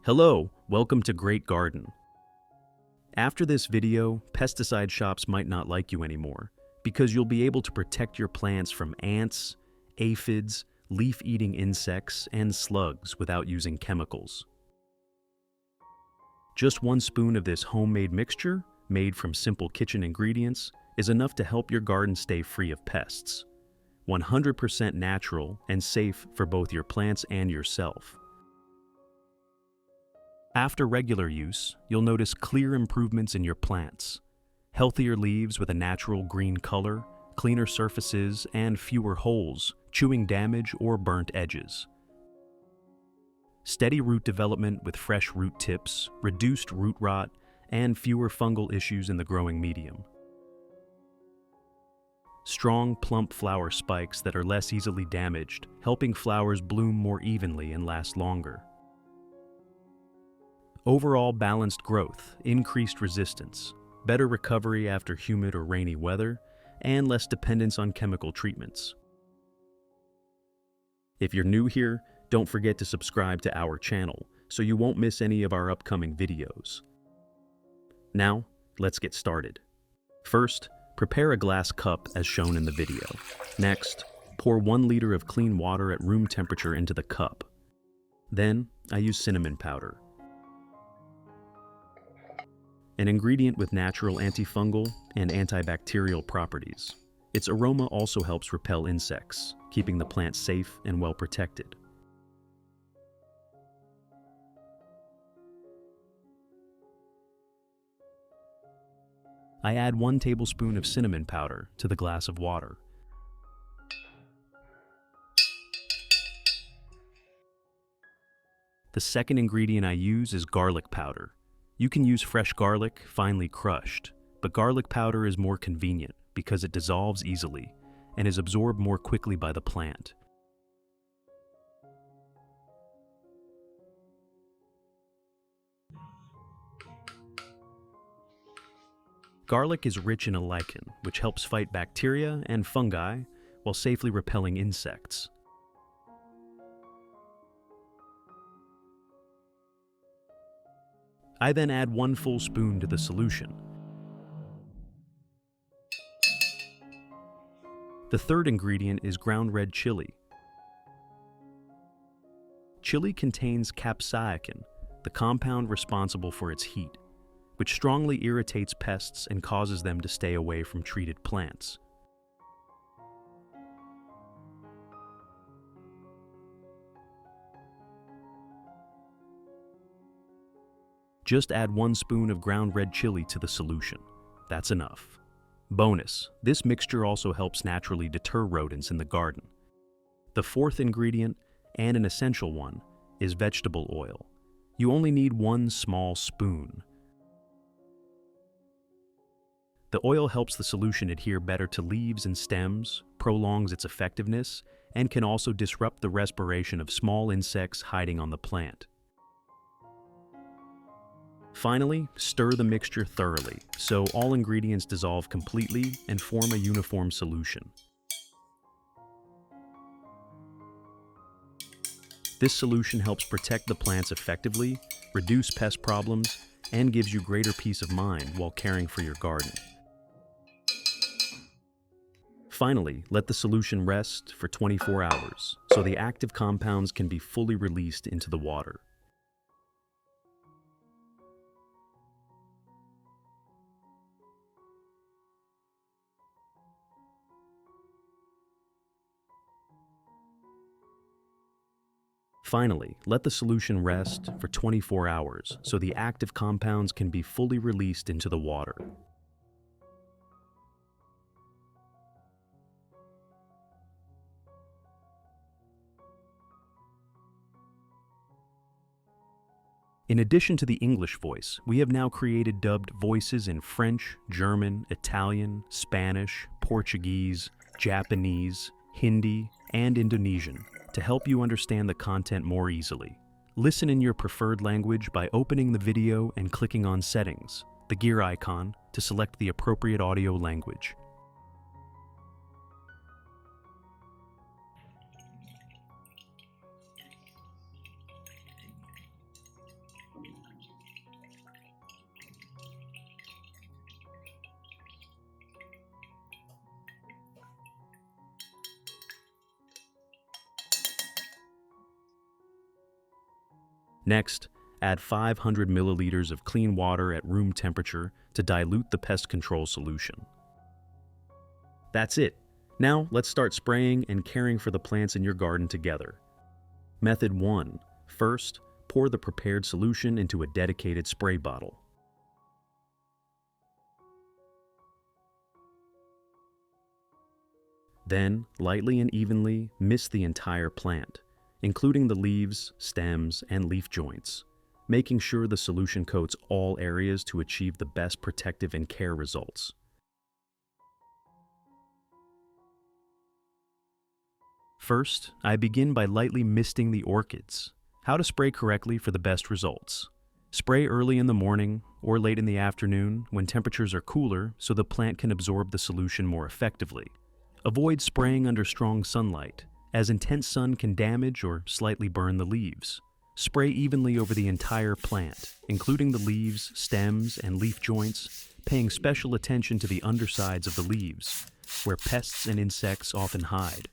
Hello, welcome to Great Garden. After this video, pesticide shops might not like you anymore because you'll be able to protect your plants from ants, aphids, leaf-eating insects, and slugs without using chemicals. Just 1 spoon of this homemade mixture, made from simple kitchen ingredients, is enough to help your garden stay free of pests. 100% natural and safe for both your plants and yourself. After regular use, you'll notice clear improvements in your plants. Healthier leaves with a natural green color, cleaner surfaces, and fewer holes, chewing damage or burnt edges. Steady root development with fresh root tips, reduced root rot, and fewer fungal issues in the growing medium. Strong, plump flower spikes that are less easily damaged, helping flowers bloom more evenly and last longer. Overall balanced growth, increased resistance, better recovery after humid or rainy weather, and less dependence on chemical treatments. If you're new here, don't forget to subscribe to our channel so you won't miss any of our upcoming videos. Now, let's get started. First, prepare a glass cup as shown in the video. Next, pour 1 liter of clean water at room temperature into the cup. Then, I use cinnamon powder, an ingredient with natural antifungal and antibacterial properties. Its aroma also helps repel insects, keeping the plant safe and well protected. I add 1 tablespoon of cinnamon powder to the glass of water. The second ingredient I use is garlic powder. You can use fresh garlic, finely crushed, but garlic powder is more convenient because it dissolves easily and is absorbed more quickly by the plant. Garlic is rich in a lichen, which helps fight bacteria and fungi while safely repelling insects. I then add 1 full spoon to the solution. The third ingredient is ground red chili. Chili contains capsaicin, the compound responsible for its heat, which strongly irritates pests and causes them to stay away from treated plants. Just add 1 spoon of ground red chili to the solution. That's enough. Bonus, this mixture also helps naturally deter rodents in the garden. The fourth ingredient, and an essential one, is vegetable oil. You only need 1 small spoon. The oil helps the solution adhere better to leaves and stems, prolongs its effectiveness, and can also disrupt the respiration of small insects hiding on the plant. Finally, stir the mixture thoroughly so all ingredients dissolve completely and form a uniform solution. This solution helps protect the plants effectively, reduce pest problems, and gives you greater peace of mind while caring for your garden. Finally, let the solution rest for 24 hours so the active compounds can be fully released into the water. Finally, let the solution rest for 24 hours so the active compounds can be fully released into the water. In addition to the English voice, we have now created dubbed voices in French, German, Italian, Spanish, Portuguese, Japanese, Hindi, and Indonesian to help you understand the content more easily. Listen in your preferred language by opening the video and clicking on Settings, the gear icon, to select the appropriate audio language. Next, add 500 milliliters of clean water at room temperature to dilute the pest control solution. That's it. Now let's start spraying and caring for the plants in your garden together. Method 1. First, pour the prepared solution into a dedicated spray bottle. Then, lightly and evenly mist the entire plant, including the leaves, stems, and leaf joints, making sure the solution coats all areas to achieve the best protective and care results. First, I begin by lightly misting the orchids. How to spray correctly for the best results. Spray early in the morning or late in the afternoon when temperatures are cooler so the plant can absorb the solution more effectively. Avoid spraying under strong sunlight, as intense sun can damage or slightly burn the leaves. Spray evenly over the entire plant, including the leaves, stems, and leaf joints, paying special attention to the undersides of the leaves, where pests and insects often hide.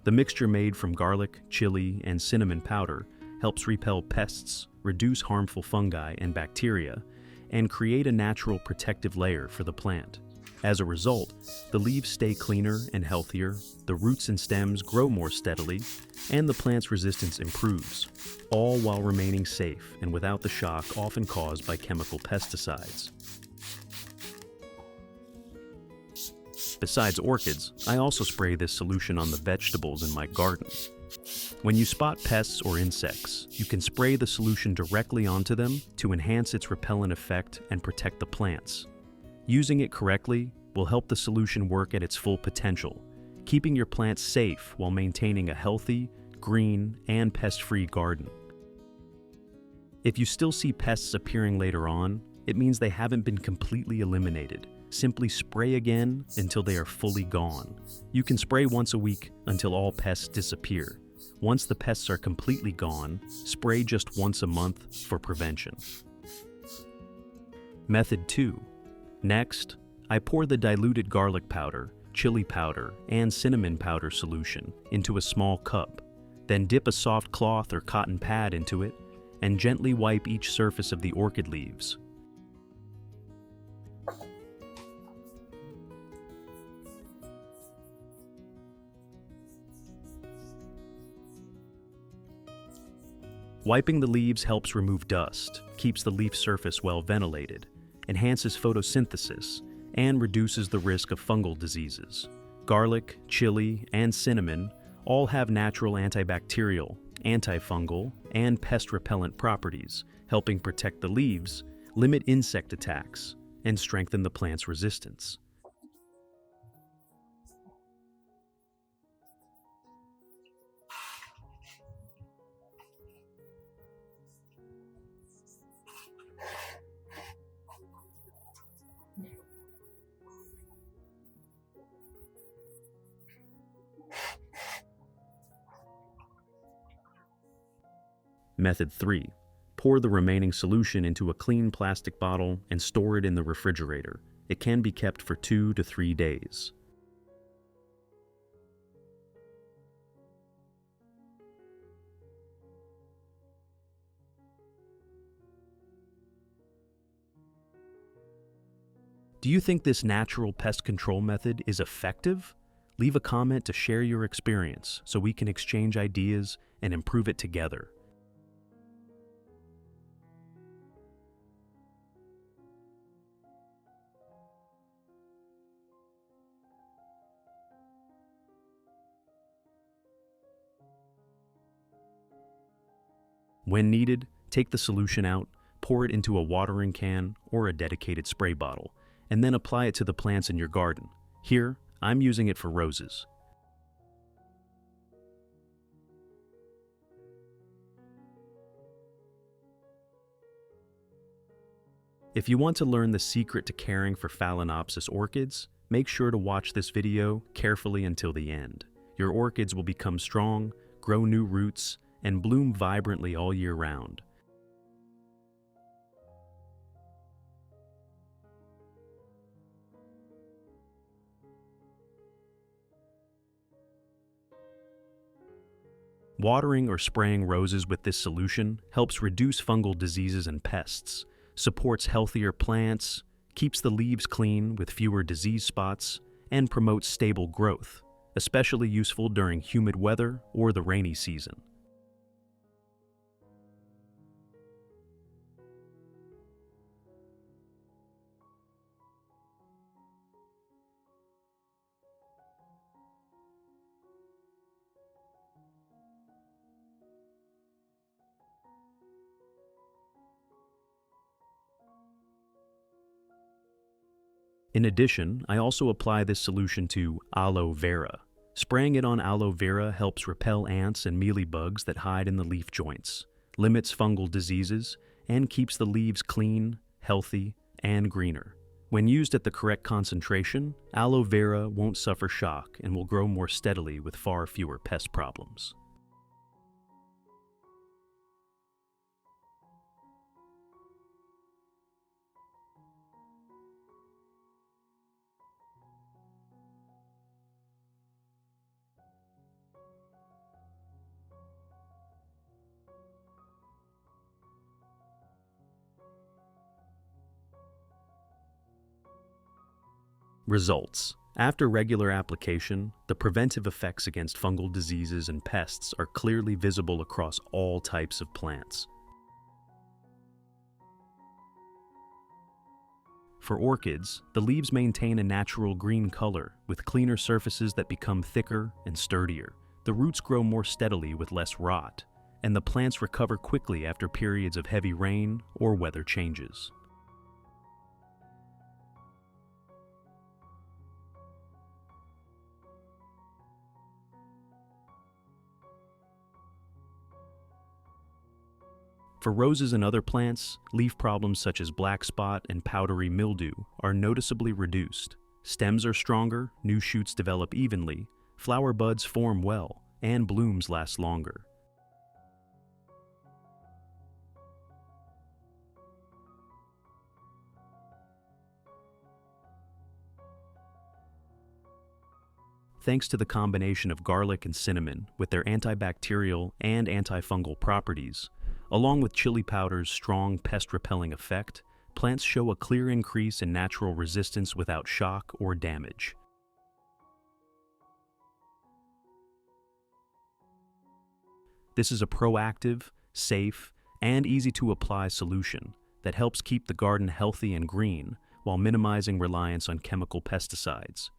The mixture made from garlic, chili, and cinnamon powder helps repel pests, reduce harmful fungi and bacteria, and create a natural protective layer for the plant. As a result, the leaves stay cleaner and healthier, the roots and stems grow more steadily, and the plant's resistance improves, all while remaining safe and without the shock often caused by chemical pesticides. Besides orchids, I also spray this solution on the vegetables in my garden. When you spot pests or insects, you can spray the solution directly onto them to enhance its repellent effect and protect the plants. Using it correctly will help the solution work at its full potential, keeping your plants safe while maintaining a healthy, green, and pest-free garden. If you still see pests appearing later on, it means they haven't been completely eliminated. Simply spray again until they are fully gone. You can spray once a week until all pests disappear. Once the pests are completely gone, spray just once a month for prevention. Method 2. Next, I pour the diluted garlic powder, chili powder, and cinnamon powder solution into a small cup. Then dip a soft cloth or cotton pad into it and gently wipe each surface of the orchid leaves. Wiping the leaves helps remove dust, keeps the leaf surface well ventilated, enhances photosynthesis, and reduces the risk of fungal diseases. Garlic, chili, and cinnamon all have natural antibacterial, antifungal, and pest repellent properties, helping protect the leaves, limit insect attacks, and strengthen the plant's resistance. Method 3. Pour the remaining solution into a clean plastic bottle and store it in the refrigerator. It can be kept for 2 to 3 days. Do you think this natural pest control method is effective? Leave a comment to share your experience so we can exchange ideas and improve it together. When needed, take the solution out, pour it into a watering can or a dedicated spray bottle, and then apply it to the plants in your garden. Here, I'm using it for roses. If you want to learn the secret to caring for Phalaenopsis orchids, make sure to watch this video carefully until the end. Your orchids will become strong, grow new roots, and bloom vibrantly all year round. Watering or spraying roses with this solution helps reduce fungal diseases and pests, supports healthier plants, keeps the leaves clean with fewer disease spots, and promotes stable growth, especially useful during humid weather or the rainy season. In addition, I also apply this solution to aloe vera. Spraying it on aloe vera helps repel ants and mealybugs that hide in the leaf joints, limits fungal diseases, and keeps the leaves clean, healthy, and greener. When used at the correct concentration, aloe vera won't suffer shock and will grow more steadily with far fewer pest problems. Results. After regular application, the preventive effects against fungal diseases and pests are clearly visible across all types of plants. For orchids, the leaves maintain a natural green color with cleaner surfaces that become thicker and sturdier. The roots grow more steadily with less rot, and the plants recover quickly after periods of heavy rain or weather changes. For roses and other plants, leaf problems such as black spot and powdery mildew are noticeably reduced. Stems are stronger, new shoots develop evenly, flower buds form well, and blooms last longer. Thanks to the combination of garlic and cinnamon with their antibacterial and antifungal properties, along with chili powder's strong pest-repelling effect, plants show a clear increase in natural resistance without shock or damage. This is a proactive, safe, and easy-to-apply solution that helps keep the garden healthy and green while minimizing reliance on chemical pesticides.